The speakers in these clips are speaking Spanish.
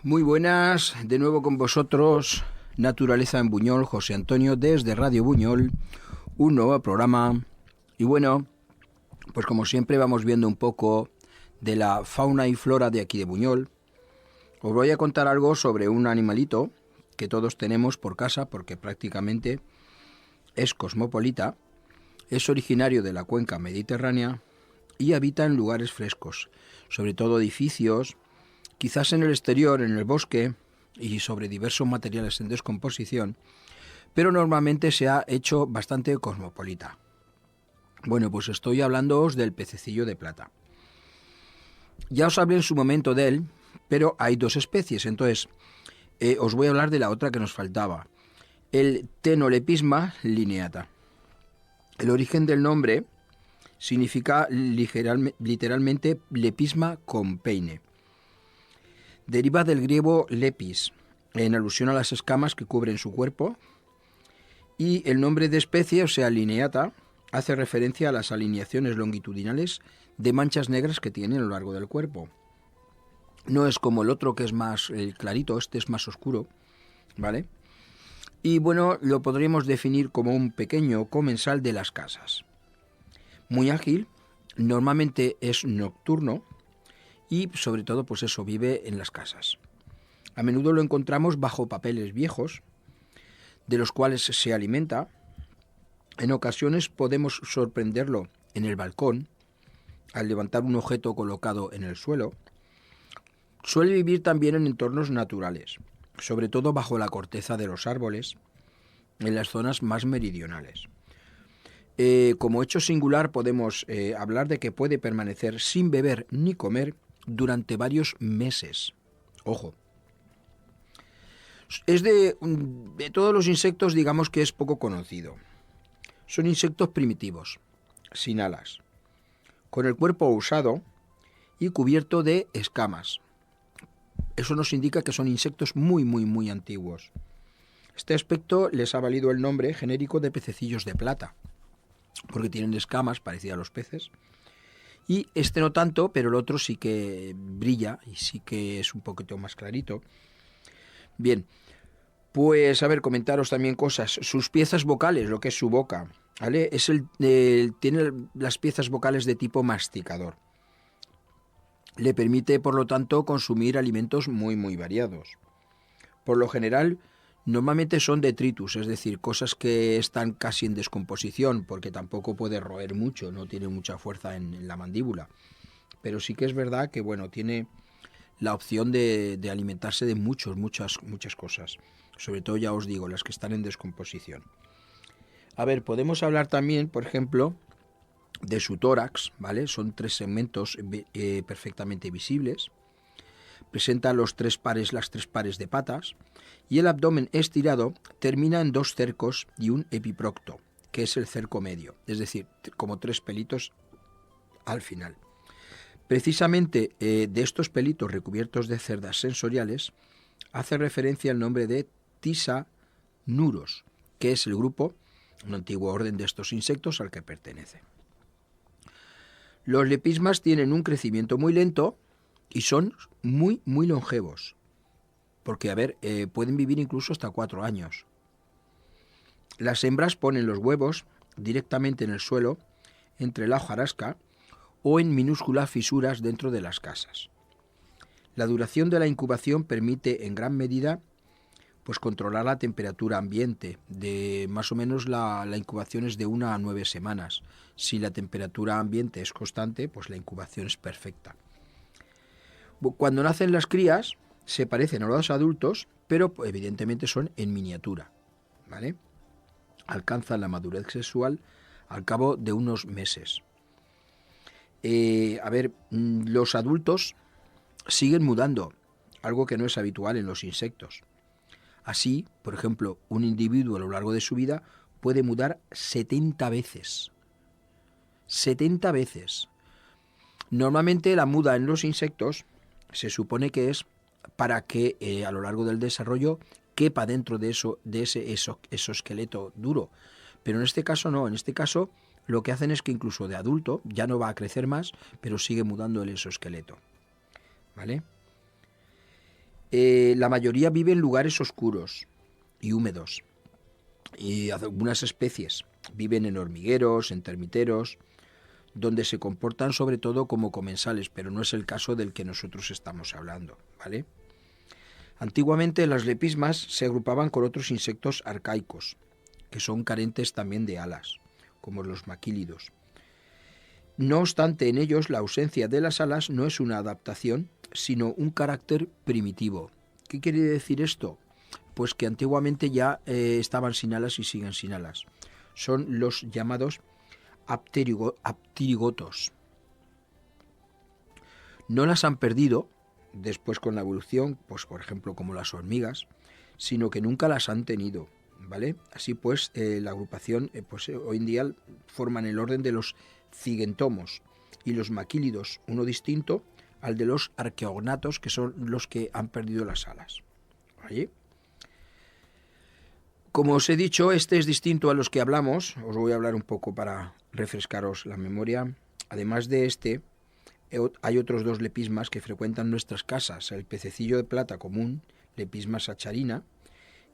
Muy buenas, de nuevo con vosotros, Naturaleza en Buñol, José Antonio desde Radio Buñol, un nuevo programa. Y bueno, pues como siempre vamos viendo un poco de la fauna y flora de aquí de Buñol. Os voy a contar algo sobre un animalito que todos tenemos por casa porque prácticamente es cosmopolita, es originario de la cuenca mediterránea y habita en lugares frescos, sobre todo edificios, quizás en el exterior, en el bosque y sobre diversos materiales en descomposición, pero normalmente se ha hecho bastante cosmopolita. Bueno, pues estoy hablándoos del pececillo de plata. Ya os hablé en su momento de él, pero hay dos especies, entonces os voy a hablar de la otra que nos faltaba, el Tenolepisma lineata. El origen del nombre significa literalmente lepisma con peine. Deriva del griego lepis, en alusión a las escamas que cubren su cuerpo, y el nombre de especie, o sea, lineata, hace referencia a las alineaciones longitudinales de manchas negras que tiene a lo largo del cuerpo. No es como el otro que es más clarito, este es más oscuro, ¿vale? Y bueno, lo podríamos definir como un pequeño comensal de las casas. Muy ágil, normalmente es nocturno y sobre todo pues eso, vive en las casas. A menudo lo encontramos bajo papeles viejos, de los cuales se alimenta. En ocasiones podemos sorprenderlo en el balcón, al levantar un objeto colocado en el suelo. Suele vivir también en entornos naturales, sobre todo bajo la corteza de los árboles, en las zonas más meridionales. Como hecho singular podemos hablar de que puede permanecer sin beber ni comer durante varios meses. Ojo. Es de todos los insectos, digamos que es poco conocido. Son insectos primitivos, sin alas, con el cuerpo usado y cubierto de escamas. Eso nos indica que son insectos muy antiguos. Este aspecto les ha valido el nombre genérico de pececillos de plata, porque tienen escamas parecidas a los peces. Y este no tanto, pero el otro sí que brilla y sí que es un poquito más clarito. Bien, pues a ver, comentaros también cosas. Sus piezas vocales, lo que es su boca, ¿vale? Tiene las piezas vocales de tipo masticador. Le permite, por lo tanto, consumir alimentos muy variados. Por lo general, normalmente son detritus, es decir, cosas que están casi en descomposición, porque tampoco puede roer mucho, no tiene mucha fuerza en la mandíbula. Pero sí que es verdad que, bueno, tiene la opción de alimentarse de muchas cosas. Sobre todo, ya os digo, las que están en descomposición. A ver, podemos hablar también, por ejemplo, de su tórax, ¿vale? Son 3 segmentos perfectamente visibles. Presenta las 3 pares de patas y el abdomen estirado termina en 2 cercos y un epiprocto, que es el cerco medio, es decir, como 3 pelitos al final. Precisamente de estos pelitos recubiertos de cerdas sensoriales hace referencia el nombre de Tisanuros, que es el grupo, un antiguo orden de estos insectos al que pertenece. Los lepismas tienen un crecimiento muy lento y son muy longevos, porque, a ver, pueden vivir incluso hasta 4 años. Las hembras ponen los huevos directamente en el suelo, entre la hojarasca o en minúsculas fisuras dentro de las casas. La duración de la incubación permite en gran medida pues controlar la temperatura ambiente. De más o menos la incubación es de 1 a 9 semanas. Si la temperatura ambiente es constante, pues la incubación es perfecta. Cuando nacen las crías se parecen a los adultos, pero evidentemente son en miniatura, ¿vale? Alcanzan la madurez sexual al cabo de unos meses. Los adultos siguen mudando, algo que no es habitual en los insectos. Así, por ejemplo, un individuo a lo largo de su vida puede mudar 70 veces. 70 veces. Normalmente la muda en los insectos se supone que es para que a lo largo del desarrollo quepa dentro de ese exoesqueleto duro. Pero en este caso no, en este caso lo que hacen es que incluso de adulto ya no va a crecer más, pero sigue mudando el exoesqueleto. ¿Vale? La mayoría vive en lugares oscuros y húmedos. Y algunas especies viven en hormigueros, en termiteros, donde se comportan sobre todo como comensales, pero no es el caso del que nosotros estamos hablando, ¿vale? Antiguamente las lepismas se agrupaban con otros insectos arcaicos, que son carentes también de alas, como los maquílidos. No obstante, en ellos la ausencia de las alas no es una adaptación, sino un carácter primitivo. ¿Qué quiere decir esto? Pues que antiguamente ya estaban sin alas y siguen sin alas. Son los llamados aptérigotos. No las han perdido después con la evolución, pues por ejemplo como las hormigas, sino que nunca las han tenido, ¿vale? Así pues, la agrupación hoy en día forman el orden de los cigentomos y los maquílidos, uno distinto al de los arqueognatos, que son los que han perdido las alas, ¿vale? Como os he dicho, este es distinto a los que hablamos. Os voy a hablar un poco para refrescaros la memoria. Además de este, hay otros dos lepismas que frecuentan nuestras casas, el pececillo de plata común, Lepisma sacharina,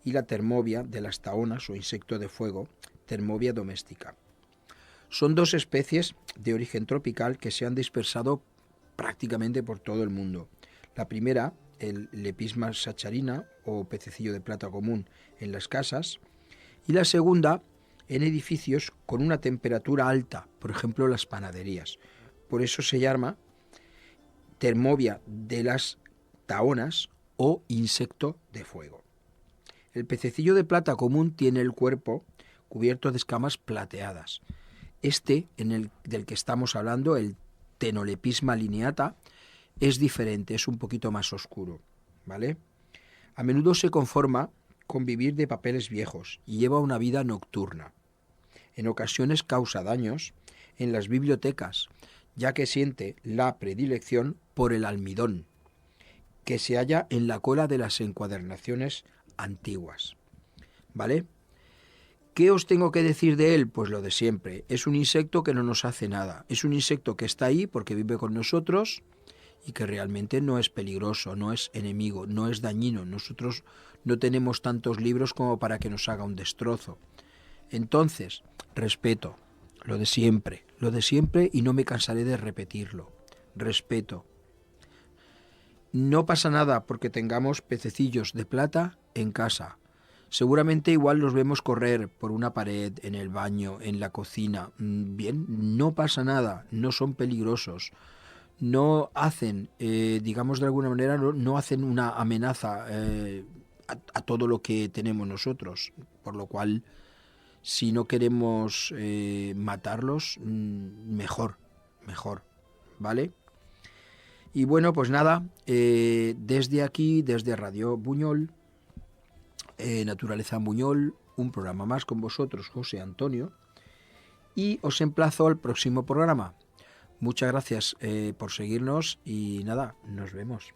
y la termovia de las taonas o insecto de fuego, Termovia domestica. Son dos especies de origen tropical que se han dispersado prácticamente por todo el mundo. La primera, el Lepisma sacharina o pececillo de plata común en las casas, y la segunda en edificios con una temperatura alta, por ejemplo las panaderías. Por eso se llama Termovia de las taonas o insecto de fuego. El pececillo de plata común tiene el cuerpo cubierto de escamas plateadas. Este, del que estamos hablando, el Tenolepisma lineata, es diferente, es un poquito más oscuro, ¿vale? A menudo se conforma con vivir de papeles viejos y lleva una vida nocturna. En ocasiones causa daños en las bibliotecas, ya que siente la predilección por el almidón, que se halla en la cola de las encuadernaciones antiguas, ¿vale? ¿Qué os tengo que decir de él? Pues lo de siempre. Es un insecto que no nos hace nada. Es un insecto que está ahí porque vive con nosotros y que realmente no es peligroso, no es enemigo, no es dañino. Nosotros no tenemos tantos libros como para que nos haga un destrozo. Entonces, respeto, lo de siempre y no me cansaré de repetirlo. Respeto. No pasa nada porque tengamos pececillos de plata en casa. Seguramente igual los vemos correr por una pared, en el baño, en la cocina. Bien, no pasa nada, no son peligrosos. No hacen, digamos de alguna manera, no hacen una amenaza a todo lo que tenemos nosotros. Por lo cual, si no queremos matarlos, mejor, ¿vale? Y bueno, pues nada, desde aquí, desde Radio Buñol, Naturaleza en Buñol, un programa más con vosotros, José Antonio, y os emplazo al próximo programa. Muchas gracias por seguirnos y nada, nos vemos.